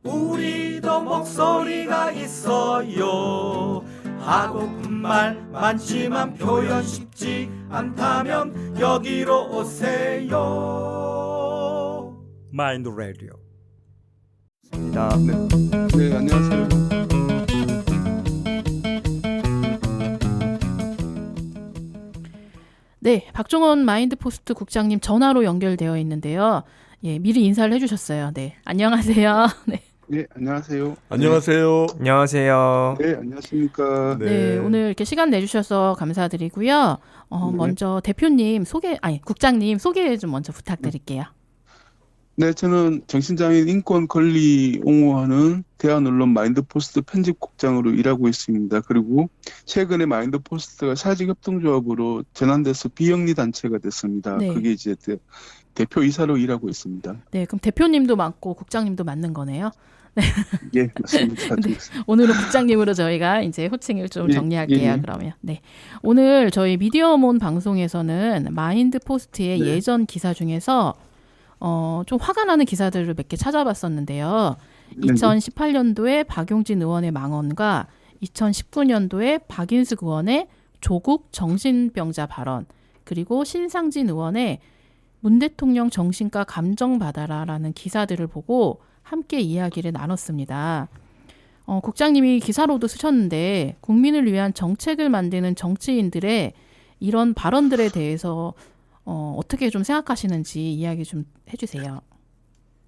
우리도 목소리가 있어요. 하고픈 말 많지만 표현 쉽지 않다면 여기로 오세요. 마인드 라디오. 네, 안녕하세요. 네, 박종원 마인드포스트 국장님 전화로 연결되어 있는데요. 예, 미리 인사를 해주셨어요. 네, 안녕하세요. 네. 네, 안녕하세요. 안녕하세요. 안녕하세요. 네, 안녕하십니까. 네, 오늘 이렇게 시간 내주셔서 감사드리고요. 네. 먼저 대표님 국장님 소개 좀 먼저 부탁드릴게요. 네, 저는 정신장애인 인권 권리 옹호하는 대한언론 마인드포스트 편집국장으로 일하고 있습니다. 그리고 최근에 마인드포스트가 사직협동조합으로 전환돼서 비영리 단체가 됐습니다. 네. 그게 이제 대표이사로 일하고 있습니다. 네, 그럼 대표님도 맞고 국장님도 맞는 거네요. 예, 맞습니다. 네, 오늘은 국장님으로 저희가 이제 호칭을 좀 예, 정리할게요. 예. 그러면 네, 오늘 저희 미디어몬 방송에서는 마인드포스트의 네. 예전 기사 중에서 좀 화가 나는 기사들을 몇 개 찾아봤었는데요. 2018년도에 박용진 의원의 망언과 2019년도에 박인숙 의원의 조국 정신병자 발언, 그리고 신상진 의원의 문 대통령 정신과 감정받아라라는 기사들을 보고 함께 이야기를 나눴습니다. 국장님이 기사로도 쓰셨는데 국민을 위한 정책을 만드는 정치인들의 이런 발언들에 대해서 어떻게 좀 생각하시는지 이야기 좀 해주세요.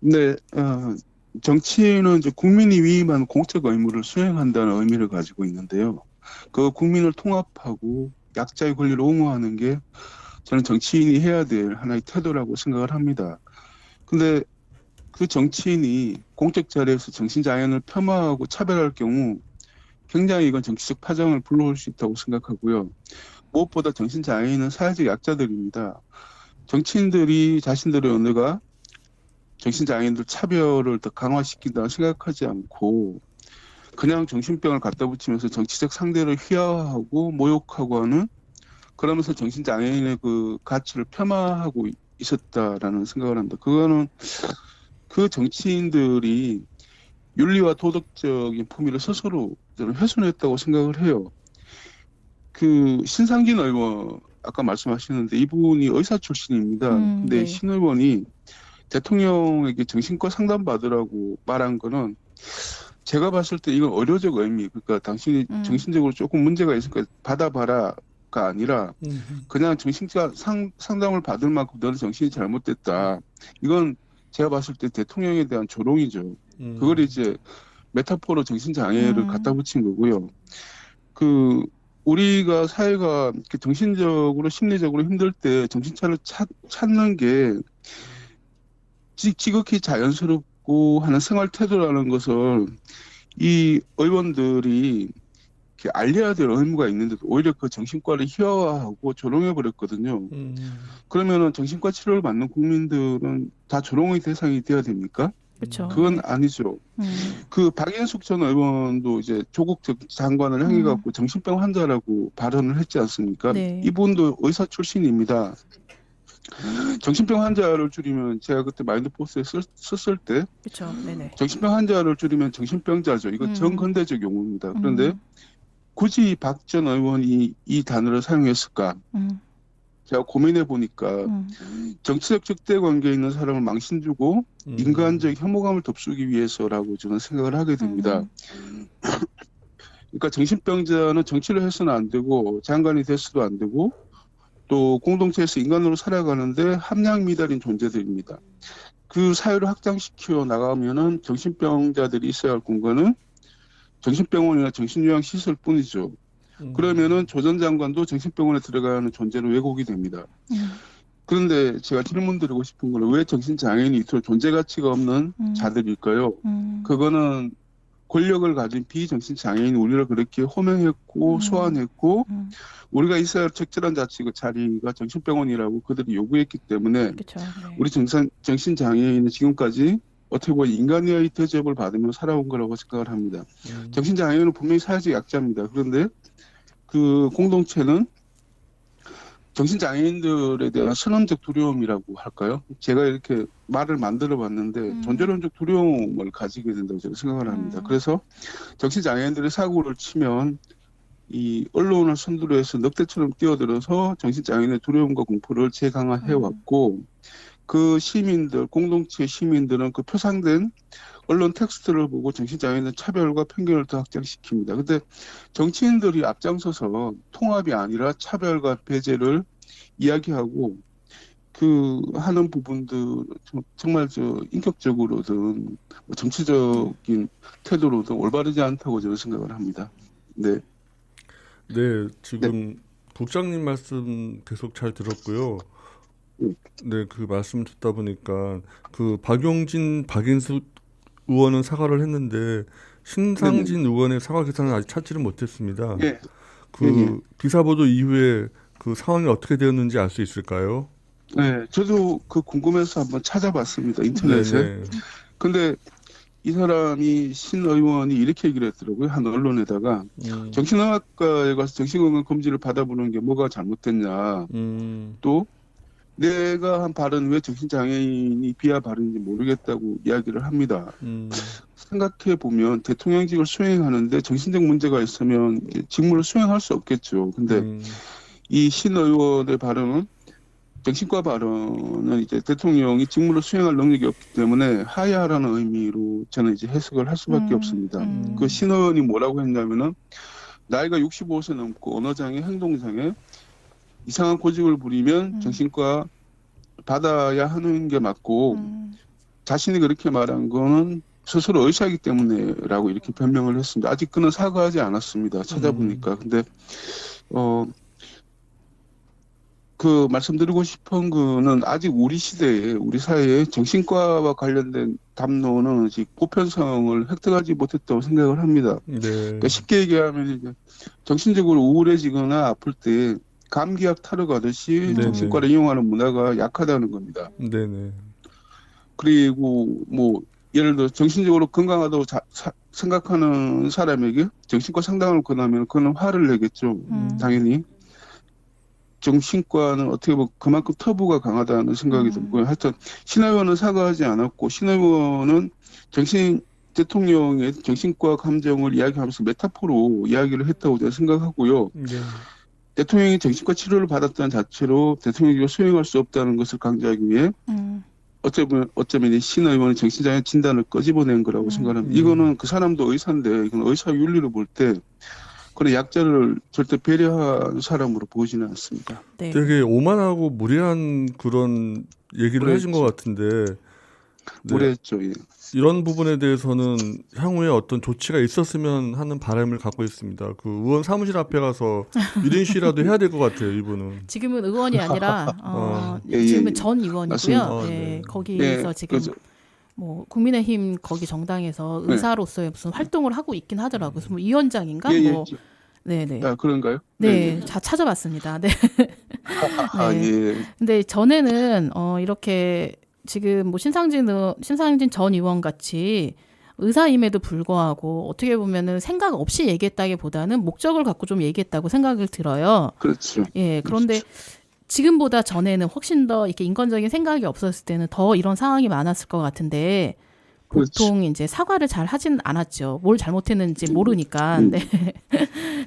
네, 정치인은 이제 국민이 위임한 공적 의무를 수행한다는 의미를 가지고 있는데요. 그 국민을 통합하고 약자의 권리를 옹호하는 게 저는 정치인이 해야 될 하나의 태도라고 생각을 합니다. 근데 그 정치인이 공적 자리에서 정신장애인을 폄하하고 차별할 경우 굉장히 이건 정치적 파장을 불러올 수 있다고 생각하고요. 무엇보다 정신장애인은 사회적 약자들입니다. 정치인들이 자신들의 언어가 정신장애인들 차별을 더 강화시킨다고 생각하지 않고 그냥 정신병을 갖다 붙이면서 정치적 상대를 희화화하고 모욕하고 하는, 그러면서 정신장애인의 그 가치를 폄하하고 있었다라는 생각을 합니다. 그거는 그 정치인들이 윤리와 도덕적인 품위를 스스로 저는 훼손했다고 생각을 해요. 그 신상진 의원 아까 말씀하셨는데 이분이 의사 출신입니다. 근데 네. 신 의원이 대통령에게 정신과 상담 받으라고 말한 거는 제가 봤을 때 이건 의료적 의미, 그러니까 당신이 정신적으로 조금 문제가 있으니까 받아봐라가 아니라 그냥 정신과 상담을 받을 만큼 너는 정신이 잘못됐다. 이건 제가 봤을 때 대통령에 대한 조롱이죠. 그걸 이제 메타포로 정신장애를 갖다 붙인 거고요. 그 우리가 사회가 이렇게 정신적으로 심리적으로 힘들 때 정신차를 찾는 게 지극히 자연스럽고 하는 생활 태도라는 것을 이 의원들이 이렇게 알려야 될 의무가 있는데도 오히려 그 정신과를 희화화하고 조롱해 버렸거든요. 그러면은 정신과 치료를 받는 국민들은 다 조롱의 대상이 되어야 됩니까? 그렇죠. 그건 아니죠. 그 박인숙 전 의원도 이제 조국 장관을 향해 갖고 정신병 환자라고 발언을 했지 않습니까? 네. 이분도 의사 출신입니다. 정신병 환자를 줄이면 제가 그때 마인드포스트에 썼을 때 그렇죠. 네네. 정신병 환자를 줄이면 정신병자죠. 이거 정근대적 용어입니다. 그런데 굳이 박 전 의원이 이 단어를 사용했을까? 제가 고민해 보니까 정치적 적대 관계에 있는 사람을 망신 주고 인간적 혐오감을 덮수기 위해서라고 저는 생각을 하게 됩니다. 그러니까 정신병자는 정치를 해서는 안 되고 장관이 돼서도 안 되고 또 공동체에서 인간으로 살아가는데 함량 미달인 존재들입니다. 그 사회를 확장시켜 나가면은 정신병자들이 있어야 할 공간은 정신병원이나 정신요양시설뿐이죠. 그러면은 조 전 장관도 정신병원에 들어가는 존재로 왜곡이 됩니다. 그런데 제가 질문 드리고 싶은 건 왜 정신장애인이 이토록 존재 가치가 없는 자들일까요? 그거는 권력을 가진 비정신장애인 우리를 그렇게 호명했고 소환했고 우리가 있어야 할 적절한 자리가 정신병원이라고 그들이 요구했기 때문에 그렇죠. 네. 우리 정신장애인은 지금까지 어떻게 보면 인간의 대접을 받으며 살아온 거라고 생각을 합니다. 정신장애인은 분명히 사회적 약자입니다. 그런데 그 공동체는 정신장애인들에 대한 선언적 두려움이라고 할까요? 제가 이렇게 말을 만들어 봤는데 존재론적 두려움을 가지게 된다고 저는 생각을 합니다. 그래서 정신장애인들의 사고를 치면 이 언론을 선두로 해서 늑대처럼 뛰어들어서 정신장애인의 두려움과 공포를 재강화해 왔고 그 시민들, 공동체 시민들은 그 표상된 언론 텍스트를 보고 정신장애인의 차별과 편견을 더 확장시킵니다. 근데 정치인들이 앞장서서 통합이 아니라 차별과 배제를 이야기하고 그 하는 부분들 정말 인격적으로든 뭐 정치적인 태도로든 올바르지 않다고 저는 생각을 합니다. 네. 네, 지금 국장님 말씀 계속 잘 들었고요. 네, 그 말씀 듣다 보니까 그 박인숙 의원은 사과를 했는데 신상진 의원의 사과 기사는 아직 찾지를 못했습니다. 예. 그 기사 보도 이후에 그 상황이 어떻게 되었는지 알 수 있을까요? 네, 저도 그 궁금해서 한번 찾아봤습니다, 인터넷에. 네네. 근데 이 사람이 신 의원이 이렇게 얘기를 했더라고요. 한 언론에다가 정신의학과에 가서 정신건강 검진을 받아보는 게 뭐가 잘못됐냐. 또 내가 한 발언 왜 정신장애인이 비하 발언인지 모르겠다고 이야기를 합니다. 생각해 보면 대통령직을 수행하는데 정신적 문제가 있으면 직무를 수행할 수 없겠죠. 근데 이 신 의원의 발언은 정신과 발언은 이제 대통령이 직무를 수행할 능력이 없기 때문에 하야라는 의미로 저는 이제 해석을 할 수밖에 없습니다. 그 신 의원이 뭐라고 했냐면은 나이가 65세 넘고 언어장애, 행동장애, 이상한 고집을 부리면 정신과 받아야 하는 게 맞고 자신이 그렇게 말한 거는 스스로 의사이기 때문에라고 이렇게 변명을 했습니다. 아직 그는 사과하지 않았습니다. 찾아보니까. 근데 그 말씀드리고 싶은 거는 아직 우리 시대에 우리 사회에 정신과와 관련된 담론은 아직 보편성을 획득하지 못했다고 생각을 합니다. 네. 그러니까 쉽게 얘기하면 이제 정신적으로 우울해지거나 아플 때 감기약 타러 가듯이 네네. 정신과를 이용하는 문화가 약하다는 겁니다. 네네. 그리고 뭐 예를 들어 정신적으로 건강하다고 생각하는 사람에게 정신과 상담을 권하면 그는 화를 내겠죠. 당연히. 정신과는 어떻게 보면 그만큼 터부가 강하다는 생각이 들고요. 하여튼 신 의원은 사과하지 않았고 신 의원은 대통령의 정신과 감정을 이야기하면서 메타포로 이야기를 했다고 저는 생각하고요. 네. 대통령이 정신과 치료를 받았다는 자체로 대통령이 수행할 수 없다는 것을 강조하기 위해 어쩌면 신 의원이 정신장애 진단을 끄집어낸 거라고 생각합니다. 이거는 그 사람도 의사인데 이건 의사 윤리로 볼 때 그런 약자를 절대 배려하는 사람으로 보이지는 않습니다. 네. 되게 오만하고 무례한 그런 얘기를 하신 것 같은데 네. 무례했죠. 예. 이런 부분에 대해서는 향후에 어떤 조치가 있었으면 하는 바람을 갖고 있습니다. 그 의원 사무실 앞에 가서 1인 시위라도 해야 될 것 같아요. 이분은. 지금은 의원이 아니라 예, 지금은 예. 전 의원이고요. 맞습니다. 예, 네. 거기서 예, 지금 그렇죠. 뭐 국민의힘 거기 정당에서 의사로서의 무슨 활동을 하고 있긴 하더라고요. 무슨 뭐 위원장인가? 예, 예. 뭐 네네. 아, 그런가요? 네, 다 찾아봤습니다. 네. 아, 네. 예. 근데 전에는 이렇게 지금 뭐 신상진 전 의원 같이 의사임에도 불구하고 어떻게 보면은 생각 없이 얘기했다기보다는 목적을 갖고 좀 얘기했다고 생각을 들어요. 그렇죠. 예, 그런데 지금보다 전에는 훨씬 더 이렇게 인권적인 생각이 없었을 때는 더 이런 상황이 많았을 것 같은데 보통 이제 사과를 잘 하진 않았죠. 뭘 잘못했는지 모르니까. 네.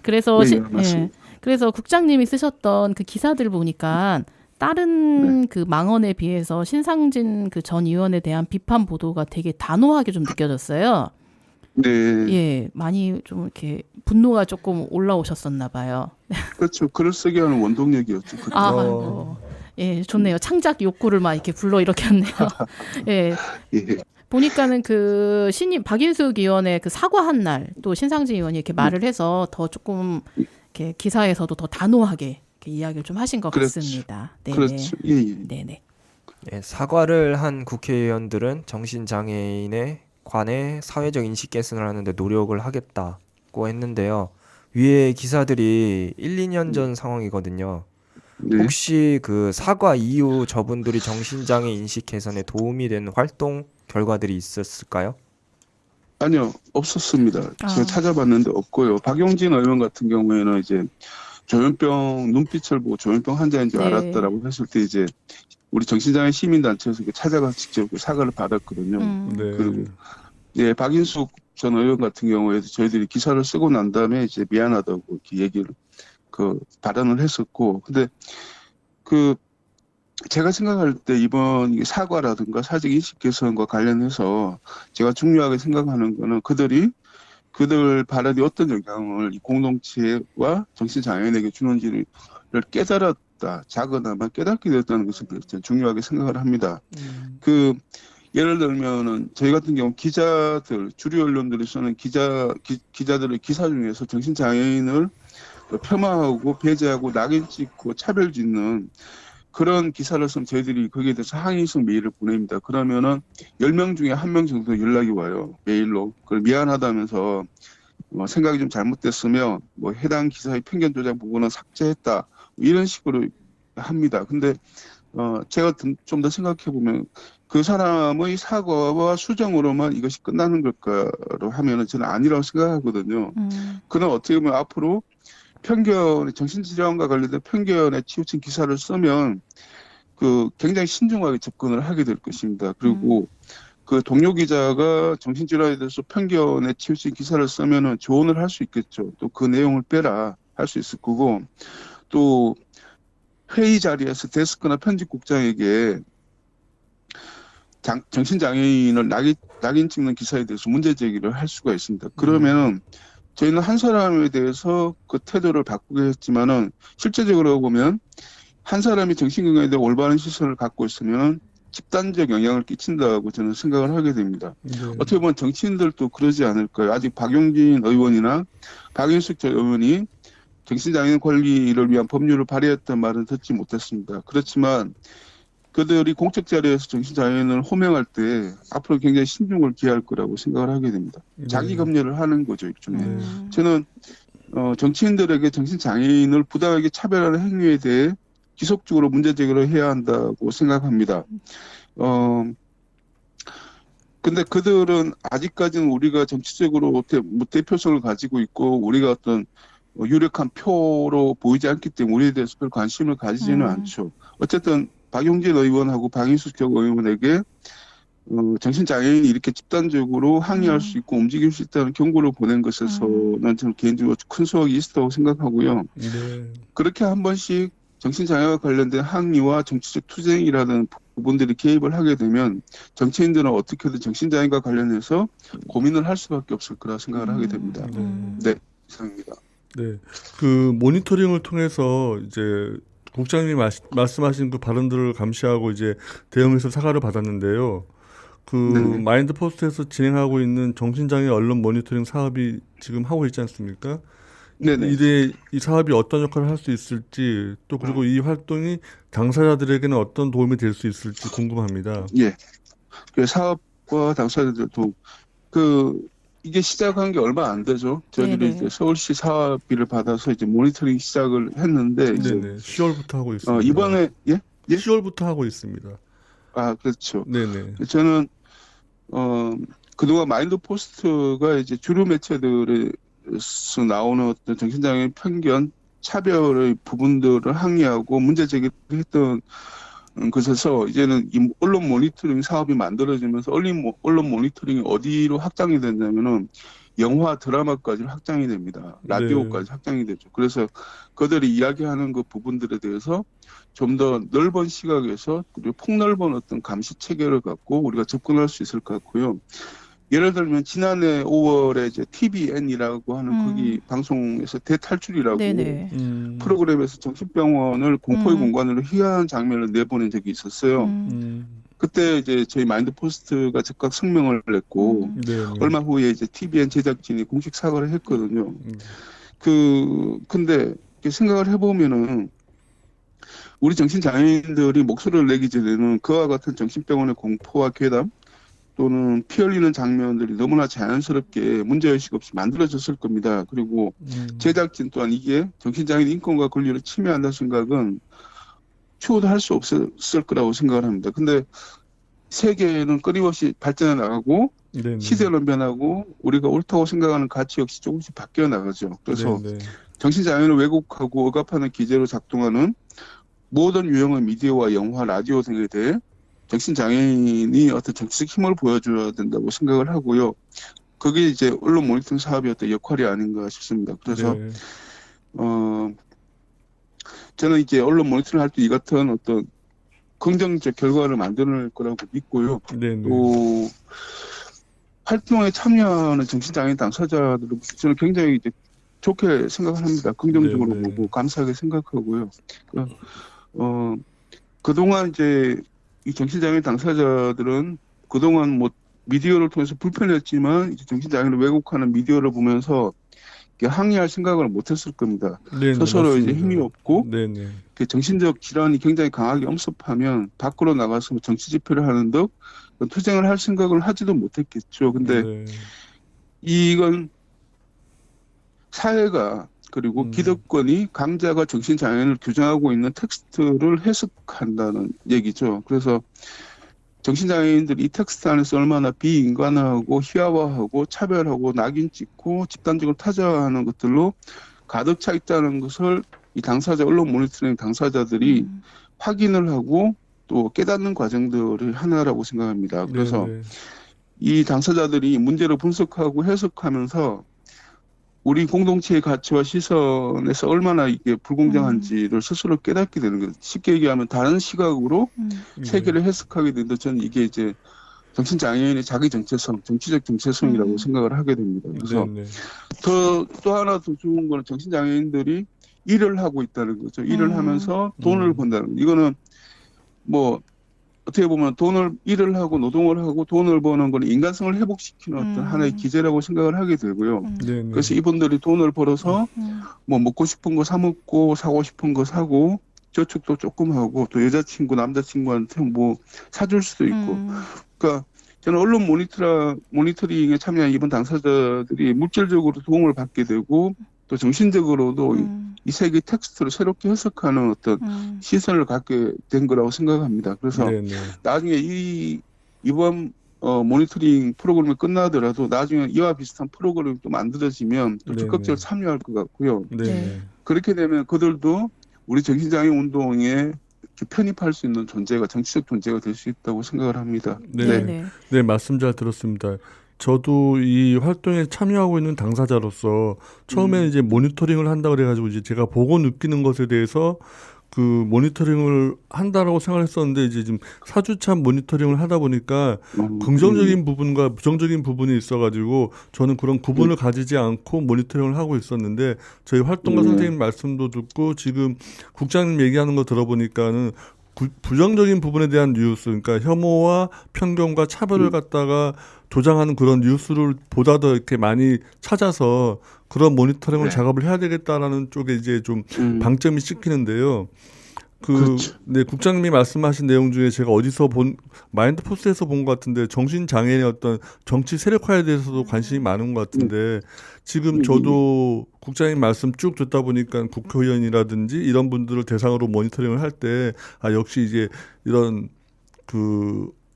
그래서 네, 맞습니다. 그래서 국장님이 쓰셨던 그 기사들 보니까 다른 그 망언에 비해서 신상진 그 전 의원에 대한 비판 보도가 되게 단호하게 좀 느껴졌어요. 네. 예, 많이 좀 이렇게 분노가 조금 올라오셨었나 봐요. 그렇죠. 글을 쓰게 하는 원동력이었죠. 그때. 예, 좋네요. 창작 욕구를 막 이렇게 불러 일으켰네요. 예. 예. 보니까는 그 신임 박인숙 의원의 그 사과한 날 또 신상진 의원이 이렇게 말을 해서 더 조금 이렇게 기사에서도 더 단호하게 이렇게 이야기를 좀 하신 것 그렇죠. 같습니다. 네. 그렇죠. 예, 예. 네네. 예, 사과를 한 국회의원들은 정신장애인에 관해 사회적 인식 개선을 하는데 노력을 하겠다고 했는데요. 위에 기사들이 1, 2년 전 상황이거든요. 네. 혹시 그 사과 이후 저분들이 정신장애 인식 개선에 도움이 되는 활동 결과들이 있었을까요? 아니요, 없었습니다. 제가 찾아봤는데 없고요. 박용진 의원 같은 경우에는 이제 조현병 눈빛을 보고 조현병 환자인 줄 네. 알았다라고 했을 때 이제 우리 정신장애 시민단체에서 찾아가서 직접 사과를 받았거든요. 네. 그리고 예, 박인숙 전 의원 같은 경우에도 저희들이 기사를 쓰고 난 다음에 이제 미안하다고 이렇게 얘기를 발언을 했었고, 근데 제가 생각할 때 이번 사과라든가 사직 인식 개선과 관련해서 제가 중요하게 생각하는 거는 그들 발언이 어떤 영향을 이 공동체와 정신장애인에게 주는지를 깨달았다, 작으나마 깨닫게 되었다는 것을 중요하게 생각을 합니다. 예를 들면은 저희 같은 경우 기자들, 주류 언론들이 쓰는 기자들의 기사 중에서 정신장애인을 폄하하고 배제하고 낙인 찍고 차별 짓는 그런 기사를 쓰면 저희들이 거기에 대해서 항의성 메일을 보냅니다. 그러면은 10명 중에 1명 정도 연락이 와요. 메일로. 그걸 미안하다면서 생각이 좀 잘못됐으며 해당 기사의 편견 조작 부분은 삭제했다. 이런 식으로 합니다. 근데 제가 좀 더 생각해 보면 그 사람의 사과와 수정으로만 이것이 끝나는 걸까로 하면은 저는 아니라고 생각하거든요. 그는 어떻게 보면 앞으로 정신질환과 관련된 편견에 치우친 기사를 쓰면 굉장히 신중하게 접근을 하게 될 것입니다. 그리고 그 동료 기자가 정신질환에 대해서 편견에 치우친 기사를 쓰면은 조언을 할 수 있겠죠. 또 그 내용을 빼라 할 수 있을 거고, 또 회의 자리에서 데스크나 편집국장에게 정신장애인을 낙인 찍는 기사에 대해서 문제 제기를 할 수가 있습니다. 그러면은 저희는 한 사람에 대해서 그 태도를 바꾸게 했지만은 실제적으로 보면 한 사람이 정신건강에 대한 올바른 시선을 갖고 있으면 집단적 영향을 끼친다고 저는 생각을 하게 됩니다. 어떻게 보면 정치인들도 그러지 않을까요? 아직 박용진 의원이나 박인숙 전 의원이 정신장애인 권리를 위한 법률을 발의했던 말은 듣지 못했습니다. 그렇지만 그들이 공적 자리에서 정신장애인을 호명할 때 앞으로 굉장히 신중을 기할 거라고 생각을 하게 됩니다. 자기 검열을 하는 거죠, 일종의. 저는 정치인들에게 정신장애인을 부당하게 차별하는 행위에 대해 지속적으로 문제 제기를 해야 한다고 생각합니다. 근데 그들은 아직까지는 우리가 정치적으로 대표성을 가지고 있고 우리가 어떤 유력한 표로 보이지 않기 때문에 우리에 대해서 별 관심을 가지지는 않죠. 어쨌든 박용진 의원하고 박인숙 전 의원에게 정신장애인이 이렇게 집단적으로 항의할 수 있고 움직일 수 있다는 경고를 보낸 것에서는 저는 개인적으로 큰 수확이 있었다고 생각하고요. 네. 그렇게 한 번씩 정신장애와 관련된 항의와 정치적 투쟁이라는 부분들이 개입을 하게 되면 정치인들은 어떻게든 정신장애인과 관련해서 고민을 할 수밖에 없을 거라 생각을 하게 됩니다. 네, 이상입니다. 네, 그 모니터링을 통해서 이제 국장님이 말씀하신 그 발언들을 감시하고 이제 대응해서 사과를 받았는데요. 네네. 마인드 포스트에서 진행하고 있는 정신장애 언론 모니터링 사업이 지금 하고 있지 않습니까? 네네. 이 사업이 어떤 역할을 할 수 있을지, 또 그리고 이 활동이 당사자들에게는 어떤 도움이 될 수 있을지 궁금합니다. 예. 그 사업과 당사자들도 이게 시작한 게 얼마 안 되죠. 저희들이 이제 서울시 사업비를 받아서 이제 모니터링 시작을 했는데 이제 네네. 10월부터 하고 있습니다. 이번에 예? 10월부터 하고 있습니다. 아, 그렇죠. 네네. 저는 그동안 마인드 포스트가 이제 주류 매체들에서 나오는 어떤 정신장애 편견, 차별의 부분들을 항의하고 문제 제기를 했던 것에서 이제는 이 언론 모니터링 사업이 만들어지면서 언론 모니터링이 어디로 확장이 됐냐면은 영화, 드라마까지 확장이 됩니다. 라디오까지 확장이 되죠. 그래서 그들이 이야기하는 그 부분들에 대해서 좀 더 넓은 시각에서 그리고 폭넓은 어떤 감시 체계를 갖고 우리가 접근할 수 있을 것 같고요. 예를 들면 지난해 5월에 이제 TVN이라고 하는 거기 방송에서 대탈출이라고 프로그램에서 정신병원을 공포의 공간으로 희화한 장면을 내보낸 적이 있었어요. 그때 이제 저희 마인드 포스트가 즉각 성명을 냈고 얼마 후에 이제 TVN 제작진이 공식 사과를 했거든요. 근데 생각을 해보면은 우리 정신장애인들이 목소리를 내기 전에는 그와 같은 정신병원의 공포와 괴담 또는 피 흘리는 장면들이 너무나 자연스럽게 문제의식 없이 만들어졌을 겁니다. 그리고 제작진 또한 이게 정신장애인 인권과 권리를 침해한다는 생각은 추호도 할 수 없었을 거라고 생각을 합니다. 근데 세계는 끊임없이 발전해 나가고 시대는 변하고 우리가 옳다고 생각하는 가치 역시 조금씩 바뀌어 나가죠. 그래서 정신장애인을 왜곡하고 억압하는 기제로 작동하는 모든 유형의 미디어와 영화, 라디오 등에 대해 정신장애인이 어떤 정치적 힘을 보여줘야 된다고 생각을 하고요. 그게 이제 언론 모니터링 사업의 어떤 역할이 아닌가 싶습니다. 그래서 네. 저는 이제 언론 모니터링 할 때 이 같은 어떤 긍정적 결과를 만들 거라고 믿고요. 네. 네. 또 활동에 참여하는 정신장애인 당사자들은 저는 굉장히 이제 좋게 생각을 합니다. 긍정적으로 네, 네. 보고 감사하게 생각하고요. 그동안 이제 이 정신장애인 당사자들은 그동안 뭐 미디어를 통해서 불편했지만 이제 정신장애인을 왜곡하는 미디어를 보면서 항의할 생각을 못했을 겁니다. 네, 스스로 이제 맞습니다. 힘이 없고 네네. 정신적 질환이 굉장히 강하게 엄습하면 밖으로 나가서 정치 집회를 하는 등 투쟁을 할 생각을 하지도 못했겠죠. 근데 네. 이건 사회가 그리고 기득권이 강자가 정신장애인을 규정하고 있는 텍스트를 해석한다는 얘기죠. 그래서 정신장애인들이 이 텍스트 안에서 얼마나 비인간하고 희화화하고 차별하고 낙인 찍고 집단적으로 타자하는 것들로 가득 차 있다는 것을 이 당사자 언론 모니터링 당사자들이 확인을 하고 또 깨닫는 과정들이 하나라고 생각합니다. 그래서 네네. 이 당사자들이 문제를 분석하고 해석하면서 우리 공동체의 가치와 시선에서 얼마나 이게 불공정한지를 스스로 깨닫게 되는 거예요. 쉽게 얘기하면 다른 시각으로 세계를 해석하게 되는데 저는 이게 이제 정신장애인의 자기 정체성, 정치적 정체성이라고 생각을 하게 됩니다. 그래서 네네. 또 하나 더 좋은 거는 정신장애인들이 일을 하고 있다는 거죠. 일을 하면서 돈을 번다는 거. 이거는 뭐 어떻게 보면 일을 하고 노동을 하고 돈을 버는 건 인간성을 회복시키는 어떤 하나의 기제라고 생각을 하게 되고요. 네네. 그래서 이분들이 돈을 벌어서 뭐 먹고 싶은 거 사 먹고 사고 싶은 거 사고 저축도 조금 하고 또 여자친구, 남자친구한테 뭐 사줄 수도 있고. 그러니까 저는 언론 모니터링에 참여한 이번 당사자들이 물질적으로 도움을 받게 되고 또 정신적으로도 이 세계 텍스트를 새롭게 해석하는 어떤 시선을 갖게 된 거라고 생각합니다. 그래서 네네. 나중에 이번 모니터링 프로그램이 끝나더라도 나중에 이와 비슷한 프로그램이 또 만들어지면 또 네네. 적극적으로 참여할 것 같고요. 네네. 그렇게 되면 그들도 우리 정신장애 운동에 이렇게 편입할 수 있는 존재가 정치적 존재가 될 수 있다고 생각을 합니다. 네. 네, 말씀 잘 들었습니다. 저도 이 활동에 참여하고 있는 당사자로서 처음에 이제 모니터링을 한다 그래가지고 이제 제가 보고 느끼는 것에 대해서 그 모니터링을 한다라고 생각했었는데 이제 지금 4주차 모니터링을 하다 보니까 긍정적인 부분과 부정적인 부분이 있어가지고 저는 그런 구분을 가지지 않고 모니터링을 하고 있었는데 저희 활동가 선생님 말씀도 듣고 지금 국장님 얘기하는 거 들어보니까는 부정적인 부분에 대한 뉴스, 그러니까 혐오와 편견과 차별을 갖다가 조장하는 그런 뉴스를 보다 더 이렇게 많이 찾아서 그런 모니터링을 작업을 해야 되겠다라는 쪽에 이제 좀 방점이 찍히는데요. 그렇죠. 네, 국장님이 말씀하신 내용 중에 제가 어디서 마인드포스에서 본 것 같은데 정신장애인의 어떤 정치 세력화에 대해서도 관심이 많은 것 같은데 지금 저도 국장님 말씀 쭉 듣다 보니까 국회의원이라든지 이런 분들을 대상으로 모니터링을 할 때 역시 이제 이런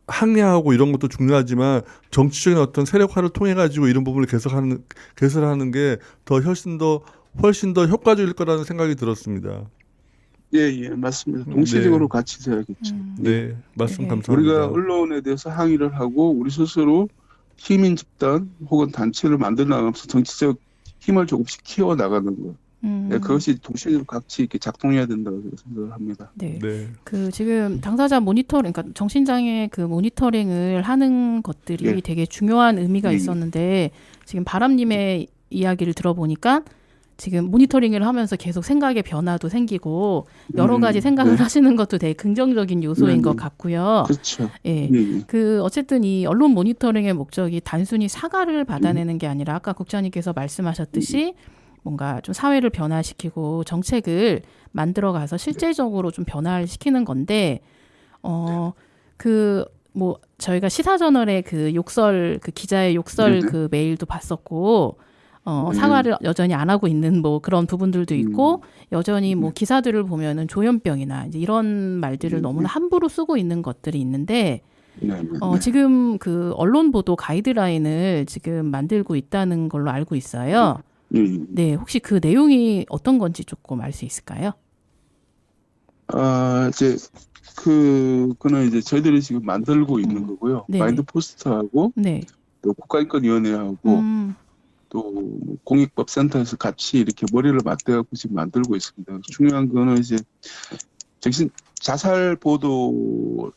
항의하고 이런 것도 중요하지만 정치적인 어떤 세력화를 통해 가지고 이런 부분을 개설하는 게 훨씬 더 효과적일 거라는 생각이 들었습니다. 예, 맞습니다. 동시적으로 네. 같이 돼야겠죠. 네, 말씀 네. 감사합니다. 우리가 언론에 대해서 항의를 하고 우리 스스로 시민 집단 혹은 단체를 만들어 나가면서 정치적 힘을 조금씩 키워 나가는 거. 네, 그것이 동시적으로 같이 이렇게 작동해야 된다고 생각을 합니다. 네. 네. 그 지금 당사자 모니터링, 그러니까 정신장애 그 모니터링을 하는 것들이 네. 되게 중요한 의미가 있었는데 지금 바람님의 이야기를 들어보니까 지금 모니터링을 하면서 계속 생각의 변화도 생기고 여러 가지 생각을 하시는 것도 되게 긍정적인 요소인 것 같고요. 그렇죠. 예. 그 어쨌든 이 언론 모니터링의 목적이 단순히 사과를 받아내는 게 아니라 아까 국장님께서 말씀하셨듯이 뭔가 좀 사회를 변화시키고 정책을 만들어가서 실제적으로 좀 변화를 시키는 건데 뭐 저희가 시사저널의 그 욕설 그 기자의 욕설 그 메일도 봤었고 사과를 여전히 안 하고 있는 뭐 그런 부분들도 있고 여전히 뭐 기사들을 보면은 조현병이나 이제 이런 말들을 너무나 함부로 쓰고 있는 것들이 있는데 지금 그 언론 보도 가이드라인을 지금 만들고 있다는 걸로 알고 있어요. 예, 예. 네, 혹시 그 내용이 어떤 건지 조금 알 수 있을까요? 이제 그거는 이제 저희들이 지금 만들고 있는 거고요. 네네. 마인드 포스트하고 네. 또 국가인권위원회하고 음, 또 공익법센터에서 같이 이렇게 머리를 맞대갖고 지금 만들고 있습니다. 중요한 거는 이제 자살 보도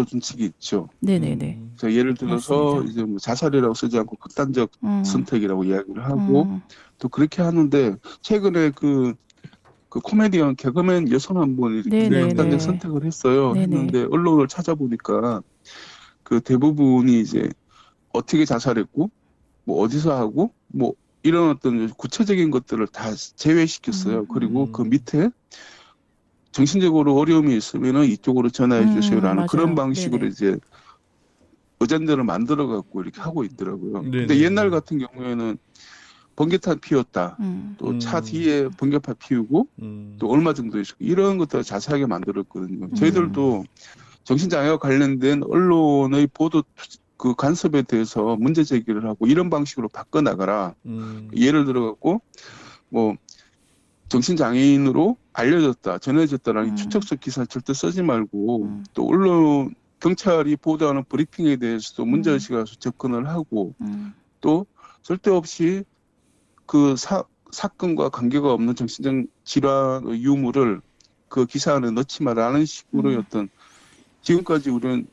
준칙이 있죠. 네네네. 그래서 예를 들어서 맞습니다. 이제 뭐 자살이라고 쓰지 않고 극단적 선택이라고 이야기를 하고 음, 또 그렇게 하는데 최근에 그 코미디언 개그맨 여성 한 분이 이렇게 네네네. 극단적 선택을 했어요. 네네. 했는데 언론을 찾아보니까 그 대부분이 이제 어떻게 자살했고 뭐 어디서 하고 뭐 이런 어떤 구체적인 것들을 다 제외시켰어요. 그리고 그 밑에 정신적으로 어려움이 있으면은 이쪽으로 전화해 주세요라는 맞아요. 그런 방식으로 네네. 이제 의견들을 만들어 갖고 이렇게 하고 있더라고요. 근데 네네. 옛날 같은 경우에는 번개탄 피웠다. 또 차 뒤에 번개파 피우고 또 얼마 정도 있고 이런 것들을 자세하게 만들었거든요. 저희들도 정신장애와 관련된 언론의 보도 그 간섭에 대해서 문제 제기를 하고 이런 방식으로 바꿔나가라. 예를 들어 갖고 뭐 정신장애인으로 알려졌다, 전해졌다라는 추측성 기사 절대 쓰지 말고 또 언론 경찰이 보도하는 브리핑에 대해서도 문제의식을 가서 접근을 하고 또 쓸데없이 그 사건과 관계가 없는 정신적 질환의 유무를 그 기사 안에 넣지 말라는 식으로의 어떤 지금까지 우리는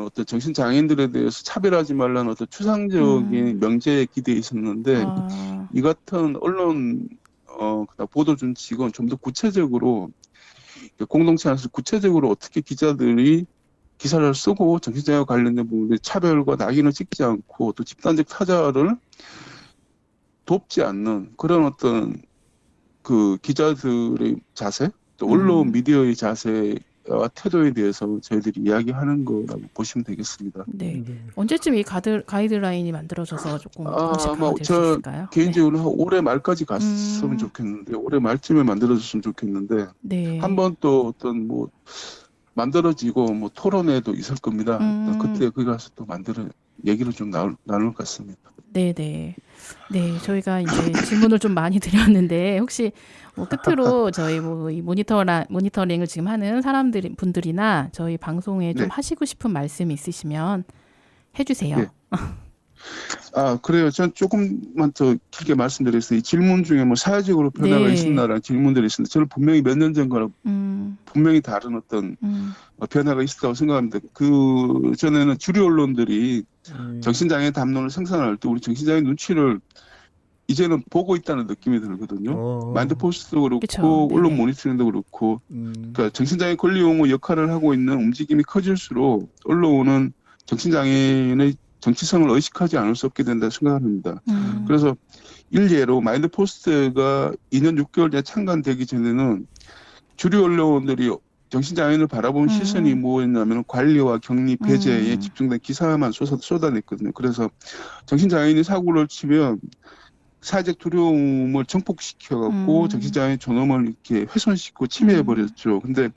어떤 정신장애인들에 대해서 차별하지 말라는 어떤 추상적인 명제에 기대에 있었는데 이 같은 언론 보도 준칙은 좀 더 구체적으로 공동체 안에서 구체적으로 어떻게 기자들이 기사를 쓰고 정신장애와 관련된 부분에 차별과 낙인을 찍지 않고 또 집단적 타자를 돕지 않는 그런 어떤 그 기자들의 자세 또 언론 미디어의 자세와 태도에 대해서 저희들이 이야기하는 거라고 보시면 되겠습니다. 네. 언제쯤 이 가이드라인이 만들어져서 조금 공식화가 될 수 저 있을까요? 개인적으로 한 올해 말까지 갔으면 좋겠는데 올해 말쯤에 만들어졌으면 좋겠는데 네. 한번 또 어떤 뭐 만들어지고 뭐 토론회도 있을 겁니다. 그때 거기 가서 또 얘기를 좀 나눌 것 같습니다. 네네. 네, 저희가 이제 질문을 좀 많이 드렸는데 혹시 뭐 끝으로 저희 뭐 이 모니터링을 지금 하는 분들이나 저희 방송에 좀 네. 하시고 싶은 말씀이 있으시면 해주세요. 네. 그래요. 전 조금만 더 길게 말씀드렸어요. 이 질문 중에 뭐 사회적으로 변화가 네. 있었나라는 질문들이 있습니다. 저는 분명히 몇 년 전과는 분명히 다른 어떤 변화가 있었다고 생각합니다. 그 전에는 주류 언론들이 정신장애 담론을 생산할 때 우리 정신장애 눈치를 이제는 보고 있다는 느낌이 들거든요. 마인드 포스트도 그렇고 그쵸. 언론 네네. 모니터링도 그렇고 그러니까 정신장애 권리 옹호 역할을 하고 있는 움직임이 커질수록 언론은 정신장애인의 정치성을 의식하지 않을 수 없게 된다 생각합니다. 그래서 일례로 마인드 포스트가 2년 6개월 전에 창간되기 전에는 주류 언론들이 정신장애인을 바라보는 시선이 뭐였냐면 관리와 격리, 배제에 집중된 기사만 쏟아냈거든요. 그래서 정신장애인이 사고를 치면 사회적 두려움을 증폭시켜갖고 정신장애인 존엄을 이렇게 훼손시키고 침해해버렸죠. 근데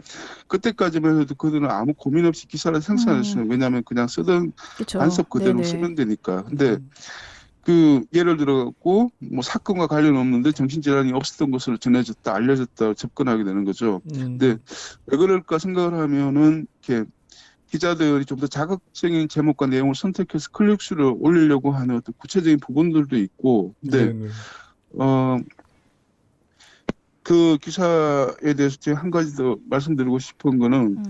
그때까지만 해도 그들은 아무 고민 없이 기사를 생산했어요. 왜냐하면 그냥 쓰던 그쵸. 안섭 그대로 네네. 쓰면 되니까. 근데 그 예를 들어갖고 뭐 사건과 관련 없는데 정신질환이 없었던 것으로 전해졌다, 알려졌다 접근하게 되는 거죠. 근데 왜 그럴까 생각을 하면은 이렇게 기자들이 좀 더 자극적인 제목과 내용을 선택해서 클릭수를 올리려고 하는 어떤 구체적인 부분들도 있고, 근데 그 기사에 대해서 제가 한 가지 더 말씀드리고 싶은 거는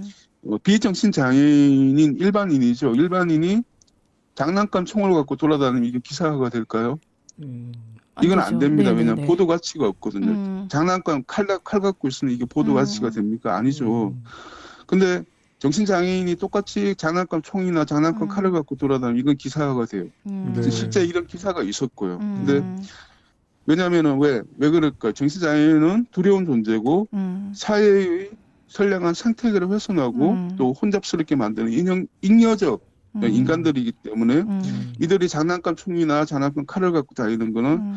비정신 장애인인 일반인이죠. 일반인이 장난감 총을 갖고 돌아다니면 이게 기사가 될까요? 이건 안 됩니다. 왜냐하면 보도 가치가 없거든요. 장난감 칼 갖고 있으면 이게 보도 가치가 됩니까? 아니죠. 근데 정신장애인이 똑같이 장난감 총이나 장난감 칼을 갖고 돌아다니면 이건 기사가 돼요. 실제 이런 기사가 있었고요. 근데 왜냐하면은 왜 그럴까? 정신장애인은 두려운 존재고 사회의 선량한 생태계를 훼손하고 또 혼잡스럽게 만드는 잉여적 인간들이기 때문에 이들이 장난감 총이나 장난감 칼을 갖고 다니는 거는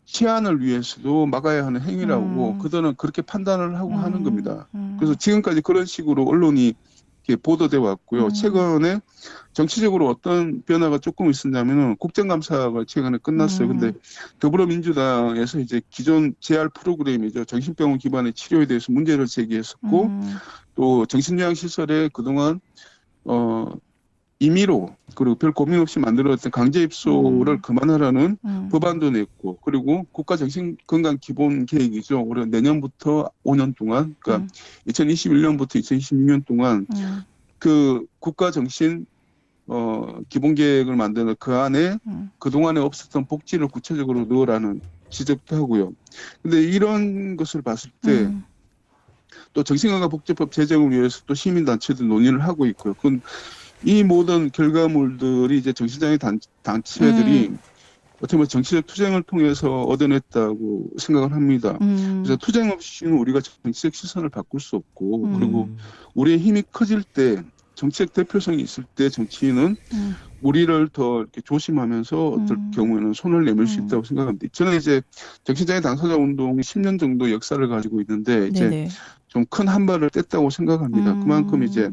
치안을 위해서도 막아야 하는 행위라고 그들은 그렇게 판단을 하고 하는 겁니다. 그래서 지금까지 그런 식으로 언론이 이렇게 보도돼 왔고요. 최근에 정치적으로 어떤 변화가 조금 있었냐면은 국정감사가 최근에 끝났어요. 근데 더불어민주당에서 이제 기존 재활 프로그램이죠. 정신병원 기반의 치료에 대해서 문제를 제기했었고 또 정신요양시설에 그동안 임의로 그리고 별 고민 없이 만들어졌던 강제 입소를 그만하라는 법안도 냈고 그리고 국가정신건강기본계획이죠. 올해 내년부터 5년 동안 그러니까 2021년부터 2026년 동안 그 국가정신 기본계획을 만드는 그 안에 그동안에 없었던 복지를 구체적으로 넣으라는 지적도 하고요. 근데 이런 것을 봤을 때 또 정신건강복지법 제정을 위해서 또 시민단체도 논의를 하고 있고요. 그건 이 모든 결과물들이 이제 정신장애 단체들이 어떻게 보면 정치적 투쟁을 통해서 얻어냈다고 생각을 합니다. 그래서 투쟁 없이는 우리가 정치적 시선을 바꿀 수 없고 그리고 우리의 힘이 커질 때 정치적 대표성이 있을 때 정치인은 우리를 더 이렇게 조심하면서 어떨 경우에는 손을 내밀 수 있다고 생각합니다. 저는 이제 정신장애 당사자 운동이 10년 정도 역사를 가지고 있는데 이제 좀 큰 한 발을 뗐다고 생각합니다. 그만큼 이제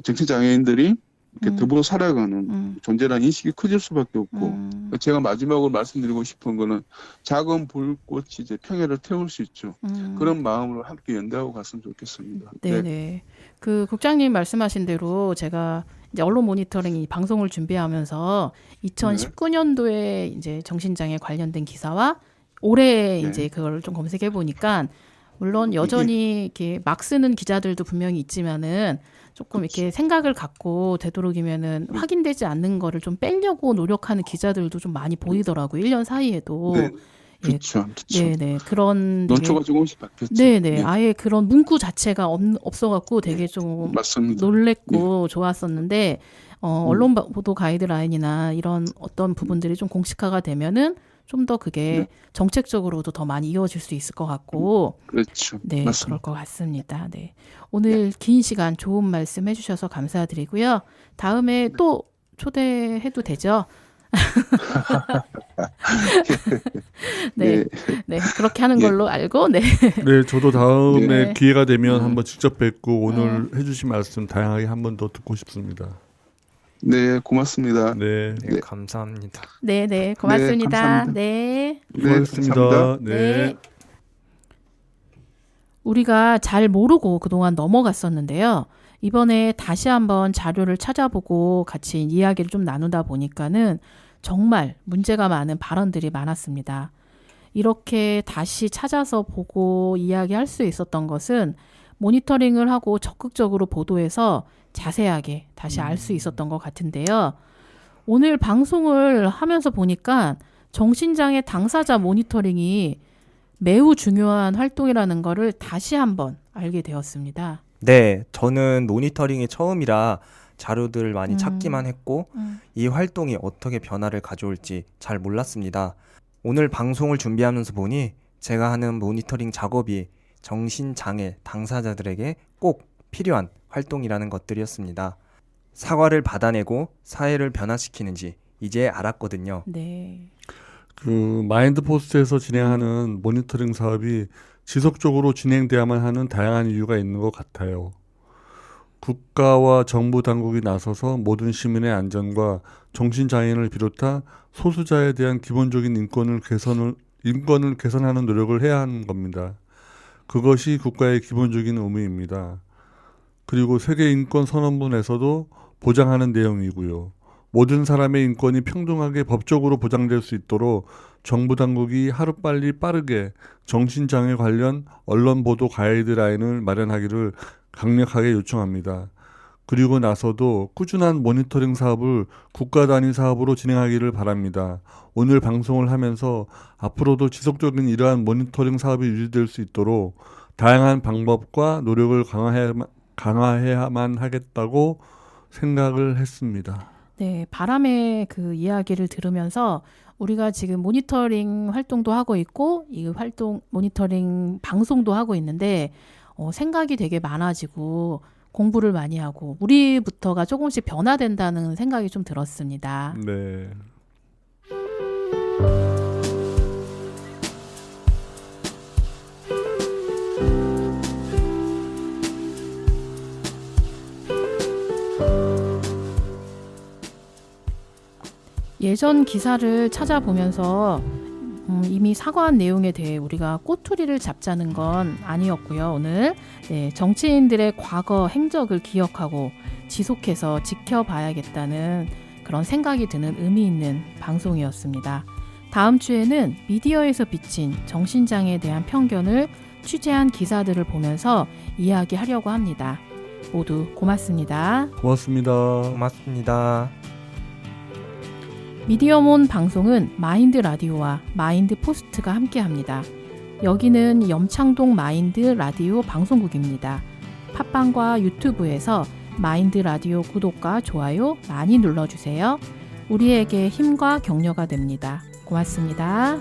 정신장애인들이 이렇게 더불어 살아가는 존재라는 인식이 커질 수밖에 없고 제가 마지막으로 말씀드리고 싶은 거는 작은 불꽃이 이제 평야를 태울 수 있죠. 그런 마음으로 함께 연대하고 갔으면 좋겠습니다. 네네. 그 국장님 말씀하신 대로 제가 이제 언론 모니터링 이 방송을 준비하면서 2019년도에 이제 정신장애 관련된 기사와 올해 이제 그걸 좀 검색해 보니까 물론 여전히 이렇게 막 쓰는 기자들도 분명히 있지만은 조금 이렇게 생각을 갖고 되도록이면은 확인되지 않는 거를 좀 빼려고 노력하는 기자들도 좀 많이 보이더라고요. 1년 사이에도. 그렇죠. 네네. 그런 논조가 조금씩 바뀌었죠. 네네. 아예 그런 문구 자체가 없어갖고 되게 좀 맞습니다. 놀랬고 좋았었는데 언론 보도 가이드라인이나 이런 어떤 부분들이 좀 공식화가 되면은 좀 더 그게 정책적으로도 더 많이 이어질 수 있을 것 같고 그렇죠. 네, 맞습니다. 그럴 것 같습니다. 네. 오늘 긴 시간 좋은 말씀 해주셔서 감사드리고요. 다음에 또 초대해도 되죠? 네, 네, 그렇게 하는 걸로 알고, 네. 네, 저도 다음에 네. 기회가 되면 한번 직접 뵙고 오늘 해주신 말씀 다양하게 한 번 더 듣고 싶습니다. 네, 고맙습니다. 네, 네, 감사합니다. 네, 네, 고맙습니다. 감사합니다. 네. 수고하셨습니다. 감사합니다. 네. 우리가 잘 모르고 그동안 넘어갔었는데요. 이번에 다시 한번 자료를 찾아보고 같이 이야기를 좀 나누다 보니까는 정말 문제가 많은 발언들이 많았습니다. 이렇게 다시 찾아서 보고 이야기할 수 있었던 것은 모니터링을 하고 적극적으로 보도해서 자세하게 다시 알 수 있었던 것 같은데요. 오늘 방송을 하면서 보니까 정신장애 당사자 모니터링이 매우 중요한 활동이라는 것을 다시 한번 알게 되었습니다. 네, 저는 모니터링이 처음이라 자료들을 많이 찾기만 했고 이 활동이 어떻게 변화를 가져올지 잘 몰랐습니다. 오늘 방송을 준비하면서 보니 제가 하는 모니터링 작업이 정신장애 당사자들에게 꼭 필요한 활동이라는 것들이었습니다. 사과를 받아내고 사회를 변화시키는지 이제 알았거든요. 네. 그 마인드포스트에서 진행하는 모니터링 사업이 지속적으로 진행돼야만 하는 다양한 이유가 있는 것 같아요. 국가와 정부 당국이 나서서 모든 시민의 안전과 정신장애인을 비롯한 소수자에 대한 기본적인 인권을 개선하는 노력을 해야 하는 겁니다. 그것이 국가의 기본적인 의무입니다. 그리고 세계인권선언문에서도 보장하는 내용이고요. 모든 사람의 인권이 평등하게 법적으로 보장될 수 있도록 정부 당국이 하루빨리 빠르게 정신장애 관련 언론 보도 가이드라인을 마련하기를 강력하게 요청합니다. 그리고 나서도 꾸준한 모니터링 사업을 국가 단위 사업으로 진행하기를 바랍니다. 오늘 방송을 하면서 앞으로도 지속적인 이러한 모니터링 사업이 유지될 수 있도록 다양한 방법과 노력을 강화해야만 하겠다고 생각을 했습니다. 네, 바람의 그 이야기를 들으면서 우리가 지금 모니터링 활동도 하고 있고 이 활동 모니터링 방송도 하고 있는데 생각이 되게 많아지고 공부를 많이 하고 우리부터가 조금씩 변화된다는 생각이 좀 들었습니다. 네. 예전 기사를 찾아보면서 이미 사과한 내용에 대해 우리가 꼬투리를 잡자는 건 아니었고요. 오늘 정치인들의 과거 행적을 기억하고 지속해서 지켜봐야겠다는 그런 생각이 드는 의미 있는 방송이었습니다. 다음 주에는 미디어에서 비친 정신장애에 대한 편견을 취재한 기사들을 보면서 이야기하려고 합니다. 모두 고맙습니다. 고맙습니다. 고맙습니다. 미디어몬 방송은 마인드 라디오와 마인드 포스트가 함께합니다. 여기는 염창동 마인드 라디오 방송국입니다. 팟빵과 유튜브에서 마인드 라디오 구독과 좋아요 많이 눌러주세요. 우리에게 힘과 격려가 됩니다. 고맙습니다.